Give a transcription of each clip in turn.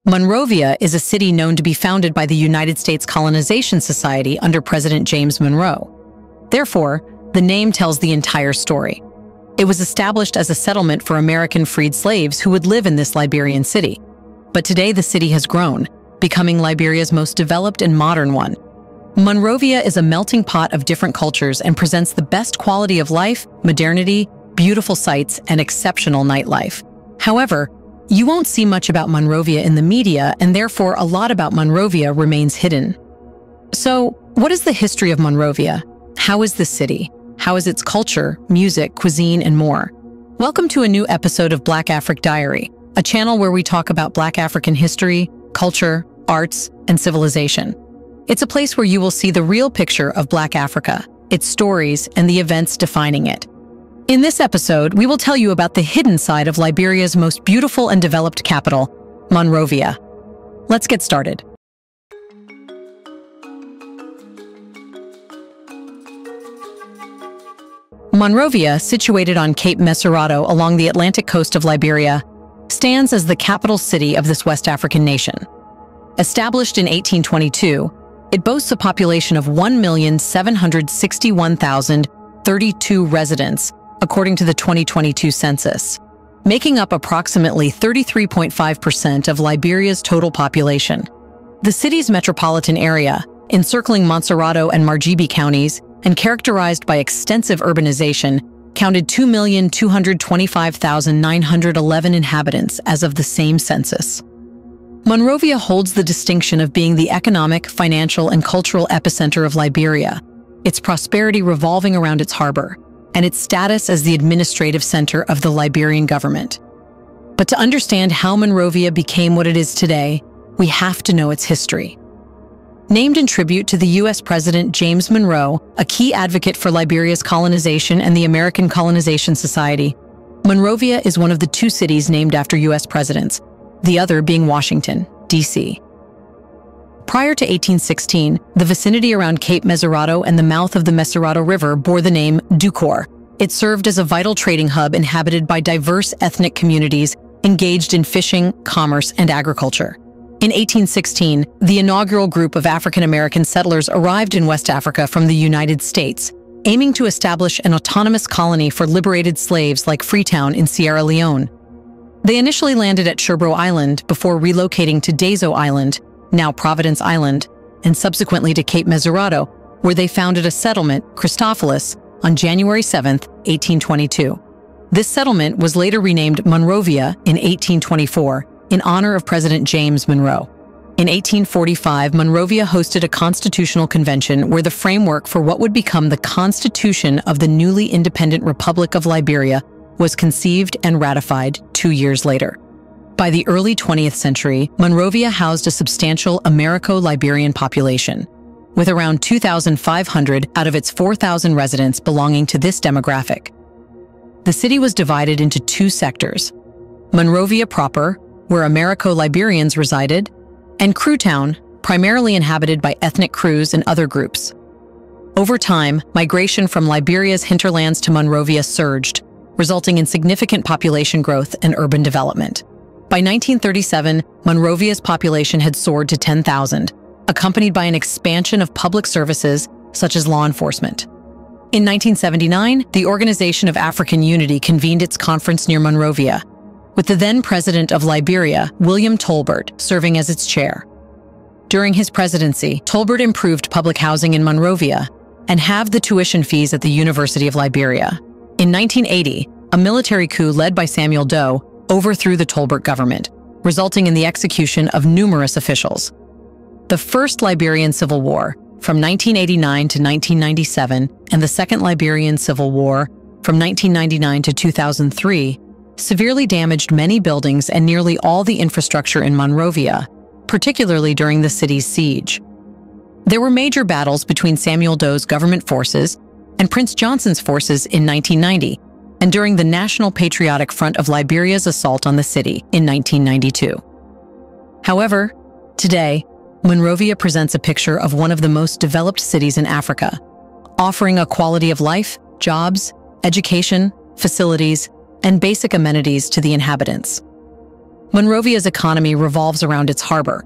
Monrovia is a city known to be founded by the United States Colonization Society under President James Monroe. Therefore, the name tells the entire story. It was established as a settlement for American freed slaves who would live in this Liberian city. But today the city has grown, becoming Liberia's most developed and modern one. Monrovia is a melting pot of different cultures and presents the best quality of life, modernity, beautiful sights, and exceptional nightlife. However, you won't see much about Monrovia in the media, and therefore a lot about Monrovia remains hidden. So, what is the history of Monrovia? How is the city? How is its culture, music, cuisine, and more? Welcome to a new episode of Black Africa Diary, a channel where we talk about Black African history, culture, arts, and civilization. It's a place where you will see the real picture of Black Africa, its stories, and the events defining it. In this episode, we will tell you about the hidden side of Liberia's most beautiful and developed capital, Monrovia. Let's get started. Monrovia, situated on Cape Meserato along the Atlantic coast of Liberia, stands as the capital city of this West African nation. Established in 1822, it boasts a population of 1,761,032 residents, according to the 2022 census, making up approximately 33.5% of Liberia's total population. The city's metropolitan area, encircling Montserrado and Margibi counties, and characterized by extensive urbanization, counted 2,225,911 inhabitants as of the same census. Monrovia holds the distinction of being the economic, financial, and cultural epicenter of Liberia, its prosperity revolving around its harbor, and its status as the administrative center of the Liberian government. But to understand how Monrovia became what it is today, we have to know its history. Named in tribute to the U.S. President James Monroe, a key advocate for Liberia's colonization and the American Colonization Society, Monrovia is one of the two cities named after U.S. presidents, the other being Washington, D.C. Prior to 1816, the vicinity around Cape Meserato and the mouth of the Meserato River bore the name Ducor. It served as a vital trading hub inhabited by diverse ethnic communities engaged in fishing, commerce, and agriculture. In 1816, the inaugural group of African-American settlers arrived in West Africa from the United States, aiming to establish an autonomous colony for liberated slaves like Freetown in Sierra Leone. They initially landed at Sherbro Island before relocating to Dazo Island, now Providence Island, and subsequently to Cape Meserato, where they founded a settlement, Christophilus, on January 7, 1822. This settlement was later renamed Monrovia in 1824 in honor of President James Monroe. In 1845, Monrovia hosted a constitutional convention where the framework for what would become the Constitution of the newly independent Republic of Liberia was conceived and ratified 2 years later. By the early 20th century, Monrovia housed a substantial Americo-Liberian population, with around 2,500 out of its 4,000 residents belonging to this demographic. The city was divided into two sectors: Monrovia proper, where Americo-Liberians resided, and Crewtown, primarily inhabited by ethnic Crews and other groups. Over time, migration from Liberia's hinterlands to Monrovia surged, resulting in significant population growth and urban development. By 1937, Monrovia's population had soared to 10,000, accompanied by an expansion of public services such as law enforcement. In 1979, the Organization of African Unity convened its conference near Monrovia, with the then president of Liberia, William Tolbert, serving as its chair. During his presidency, Tolbert improved public housing in Monrovia and halved the tuition fees at the University of Liberia. In 1980, a military coup led by Samuel Doe overthrew the Tolbert government, resulting in the execution of numerous officials. The First Liberian Civil War, from 1989 to 1997, and the Second Liberian Civil War, from 1999 to 2003, severely damaged many buildings and nearly all the infrastructure in Monrovia, particularly during the city's siege. There were major battles between Samuel Doe's government forces and Prince Johnson's forces in 1990, and during the National Patriotic Front of Liberia's assault on the city in 1992. However, today, Monrovia presents a picture of one of the most developed cities in Africa, offering a quality of life, jobs, education, facilities, and basic amenities to the inhabitants. Monrovia's economy revolves around its harbor,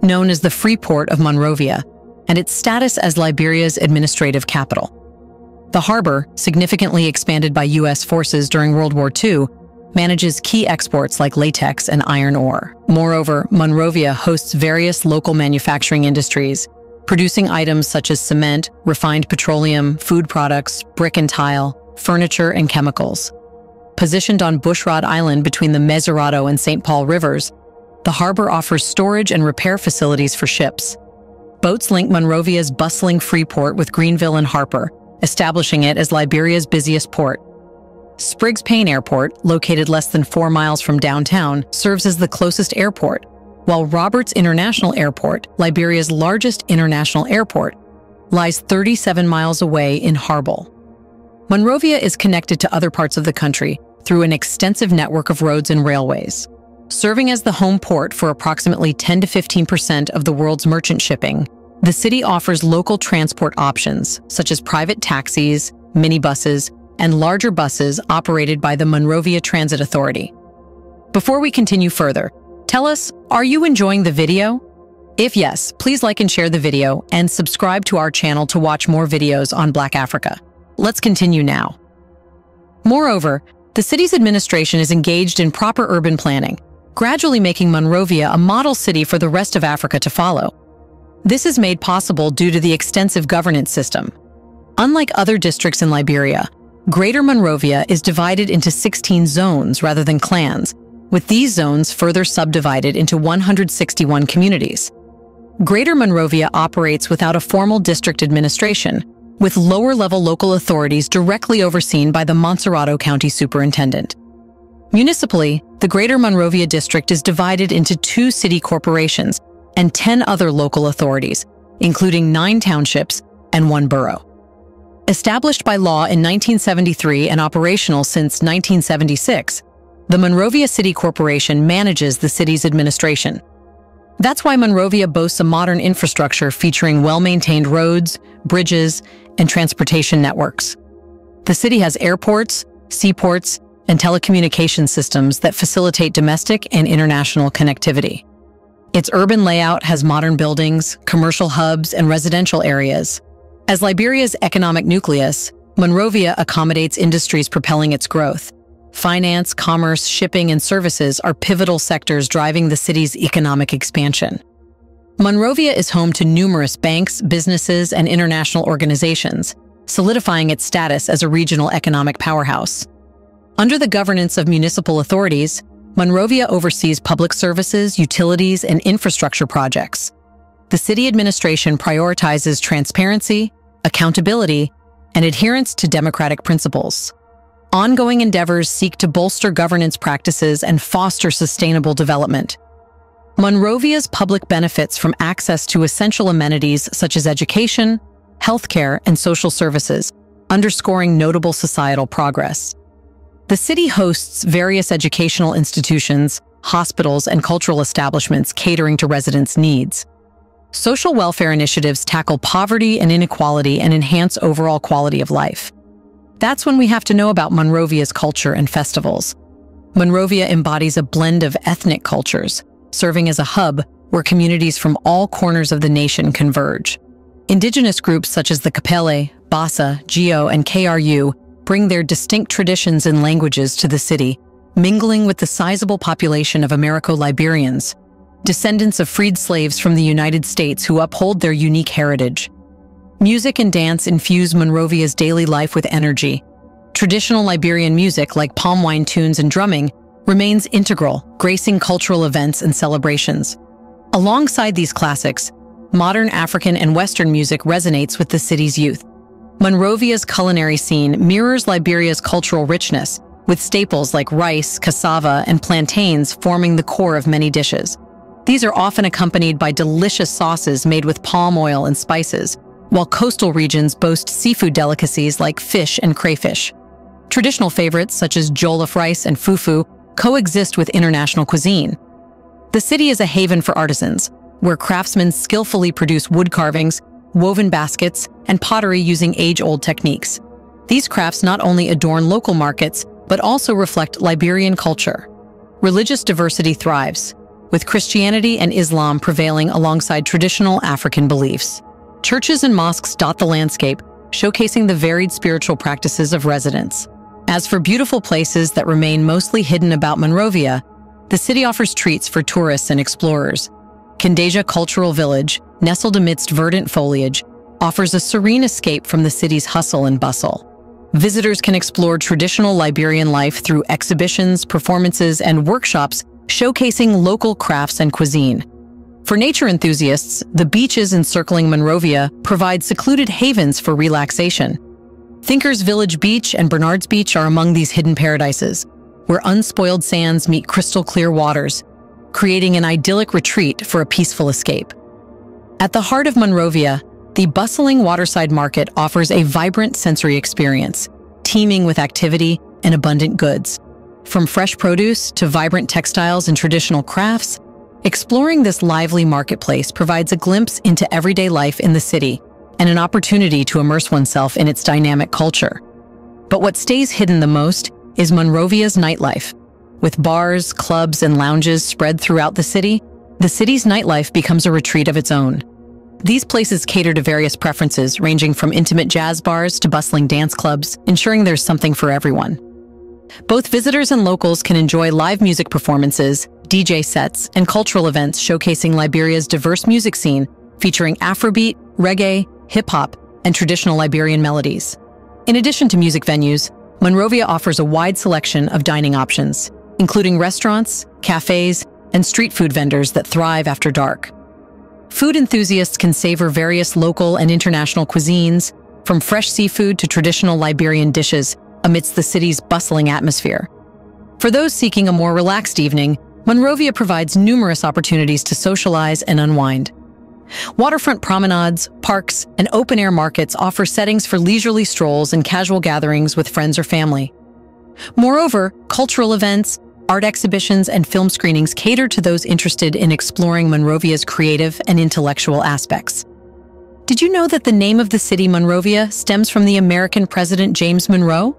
known as the Free Port of Monrovia, and its status as Liberia's administrative capital. The harbor, significantly expanded by U.S. forces during World War II, manages key exports like latex and iron ore. Moreover, Monrovia hosts various local manufacturing industries, producing items such as cement, refined petroleum, food products, brick and tile, furniture, and chemicals. Positioned on Bushrod Island between the Mesurado and St. Paul rivers, the harbor offers storage and repair facilities for ships. Boats link Monrovia's bustling free port with Greenville and Harper, establishing it as Liberia's busiest port. Spriggs Payne Airport, located less than 4 miles from downtown, serves as the closest airport, while Roberts International Airport, Liberia's largest international airport, lies 37 miles away in Harbol. Monrovia is connected to other parts of the country through an extensive network of roads and railways. Serving as the home port for approximately 10 to 15% of the world's merchant shipping, the city offers local transport options, such as private taxis, minibuses, and larger buses operated by the Monrovia Transit Authority. Before we continue further, tell us, are you enjoying the video? If yes, please like and share the video and subscribe to our channel to watch more videos on Black Africa. Let's continue now. Moreover, the city's administration is engaged in proper urban planning, gradually making Monrovia a model city for the rest of Africa to follow. This is made possible due to the extensive governance system. Unlike other districts in Liberia, Greater Monrovia is divided into 16 zones rather than clans, with these zones further subdivided into 161 communities. Greater Monrovia operates without a formal district administration, with lower-level local authorities directly overseen by the Montserrado County Superintendent. Municipally, the Greater Monrovia District is divided into 2 city corporations and 10 other local authorities, including 9 townships and 1 borough. Established by law in 1973 and operational since 1976, the Monrovia City Corporation manages the city's administration. That's why Monrovia boasts a modern infrastructure featuring well-maintained roads, bridges, and transportation networks. The city has airports, seaports, and telecommunication systems that facilitate domestic and international connectivity. Its urban layout has modern buildings, commercial hubs, and residential areas. As Liberia's economic nucleus, Monrovia accommodates industries propelling its growth. Finance, commerce, shipping, and services are pivotal sectors driving the city's economic expansion. Monrovia is home to numerous banks, businesses, and international organizations, solidifying its status as a regional economic powerhouse. Under the governance of municipal authorities, Monrovia oversees public services, utilities, and infrastructure projects. The city administration prioritizes transparency, accountability, and adherence to democratic principles. Ongoing endeavors seek to bolster governance practices and foster sustainable development. Monrovia's public benefits from access to essential amenities such as education, healthcare, and social services, underscoring notable societal progress. The city hosts various educational institutions, hospitals, and cultural establishments catering to residents' needs. Social welfare initiatives tackle poverty and inequality and enhance overall quality of life. That's when we have to know about Monrovia's culture and festivals. Monrovia embodies a blend of ethnic cultures, serving as a hub where communities from all corners of the nation converge. Indigenous groups such as the Kapele, Bassa, Geo, and KRU bring their distinct traditions and languages to the city, mingling with the sizable population of Americo-Liberians, descendants of freed slaves from the United States who uphold their unique heritage. Music and dance infuse Monrovia's daily life with energy. Traditional Liberian music, like palm wine tunes and drumming, remains integral, gracing cultural events and celebrations. Alongside these classics, modern African and Western music resonates with the city's youth. Monrovia's culinary scene mirrors Liberia's cultural richness, with staples like rice, cassava, and plantains forming the core of many dishes. These are often accompanied by delicious sauces made with palm oil and spices, while coastal regions boast seafood delicacies like fish and crayfish. Traditional favorites such as jollof rice and fufu coexist with international cuisine. The city is a haven for artisans, where craftsmen skillfully produce wood carvings, woven baskets, and pottery using age-old techniques. These crafts not only adorn local markets, but also reflect Liberian culture. religious diversity thrives, with Christianity and Islam prevailing alongside traditional African beliefs. Churches and mosques dot the landscape, showcasing the varied spiritual practices of residents. As for beautiful places that remain mostly hidden about Monrovia, the city offers treats for tourists and explorers. Kandeja Cultural Village, nestled amidst verdant foliage, offers a serene escape from the city's hustle and bustle. Visitors can explore traditional Liberian life through exhibitions, performances, and workshops showcasing local crafts and cuisine. For nature enthusiasts, the beaches encircling Monrovia provide secluded havens for relaxation. Thinkers Village Beach and Bernard's Beach are among these hidden paradises, where unspoiled sands meet crystal-clear waters, creating an idyllic retreat for a peaceful escape. At the heart of Monrovia, the bustling waterside market offers a vibrant sensory experience, teeming with activity and abundant goods. From fresh produce to vibrant textiles and traditional crafts, exploring this lively marketplace provides a glimpse into everyday life in the city and an opportunity to immerse oneself in its dynamic culture. But what stays hidden the most is Monrovia's nightlife. With bars, clubs, and lounges spread throughout the city's nightlife becomes a retreat of its own. These places cater to various preferences, ranging from intimate jazz bars to bustling dance clubs, ensuring there's something for everyone. Both visitors and locals can enjoy live music performances, DJ sets, and cultural events showcasing Liberia's diverse music scene, featuring Afrobeat, reggae, hip-hop, and traditional Liberian melodies. In addition to music venues, Monrovia offers a wide selection of dining options, including restaurants, cafes, and street food vendors that thrive after dark. Food enthusiasts can savor various local and international cuisines, from fresh seafood to traditional Liberian dishes, amidst the city's bustling atmosphere. For those seeking a more relaxed evening, Monrovia provides numerous opportunities to socialize and unwind. Waterfront promenades, parks, and open-air markets offer settings for leisurely strolls and casual gatherings with friends or family. Moreover, cultural events, art exhibitions, and film screenings cater to those interested in exploring Monrovia's creative and intellectual aspects. Did you know that the name of the city Monrovia stems from the American President James Monroe?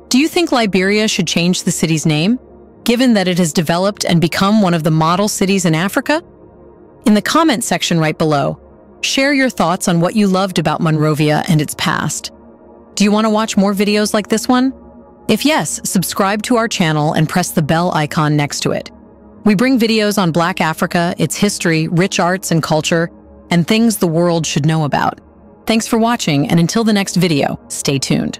Do you think Liberia should change the city's name, given that it has developed and become one of the model cities in Africa? In the comment section right below, share your thoughts on what you loved about Monrovia and its past. Do you want to watch more videos like this one? If yes, subscribe to our channel and press the bell icon next to it. We bring videos on Black Africa, its history, rich arts and culture, and things the world should know about. Thanks for watching, and until the next video, stay tuned.